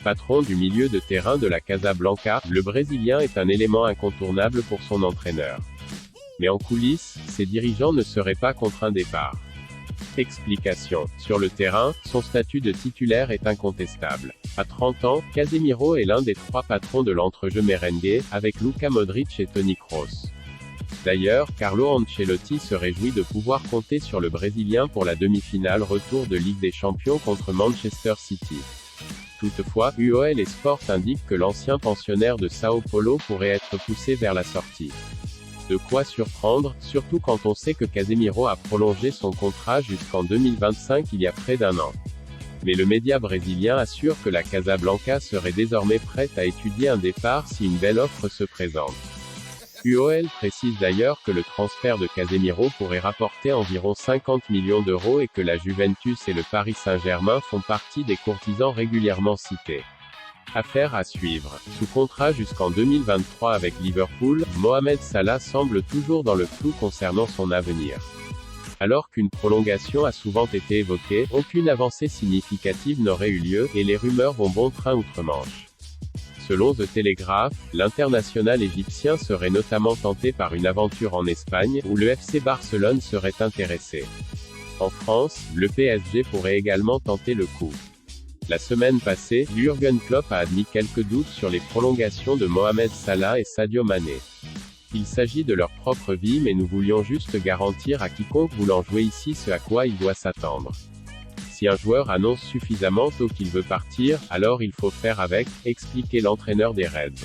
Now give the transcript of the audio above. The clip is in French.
Patron du milieu de terrain de la Casablanca, le Brésilien est un élément incontournable pour son entraîneur. Mais en coulisses, ses dirigeants ne seraient pas contre un départ. Explication. Sur le terrain, son statut de titulaire est incontestable. À 30 ans, Casemiro est l'un des 3 patrons de l'entrejeu merengue, avec Luka Modric et Toni Kroos. D'ailleurs, Carlo Ancelotti se réjouit de pouvoir compter sur le Brésilien pour la demi-finale retour de Ligue des Champions contre Manchester City. Toutefois, UOL Sport indique que l'ancien pensionnaire de Sao Paulo pourrait être poussé vers la sortie. De quoi surprendre, surtout quand on sait que Casemiro a prolongé son contrat jusqu'en 2025 il y a près d'un an. Mais le média brésilien assure que la Casablanca serait désormais prête à étudier un départ si une belle offre se présente. UOL précise d'ailleurs que le transfert de Casemiro pourrait rapporter environ 50 millions d'euros et que la Juventus et le Paris Saint-Germain font partie des courtisans régulièrement cités. Affaire à suivre. Sous contrat jusqu'en 2023 avec Liverpool, Mohamed Salah semble toujours dans le flou concernant son avenir. Alors qu'une prolongation a souvent été évoquée, aucune avancée significative n'aurait eu lieu, et les rumeurs vont bon train outre-Manche. Selon The Telegraph, l'international égyptien serait notamment tenté par une aventure en Espagne, où le FC Barcelone serait intéressé. En France, le PSG pourrait également tenter le coup. La semaine passée, Jürgen Klopp a admis quelques doutes sur les prolongations de Mohamed Salah et Sadio Mané. Il s'agit de leur propre vie mais nous voulions juste garantir à quiconque voulant jouer ici ce à quoi il doit s'attendre. Si un joueur annonce suffisamment tôt qu'il veut partir, alors il faut faire avec, expliquait l'entraîneur des Reds.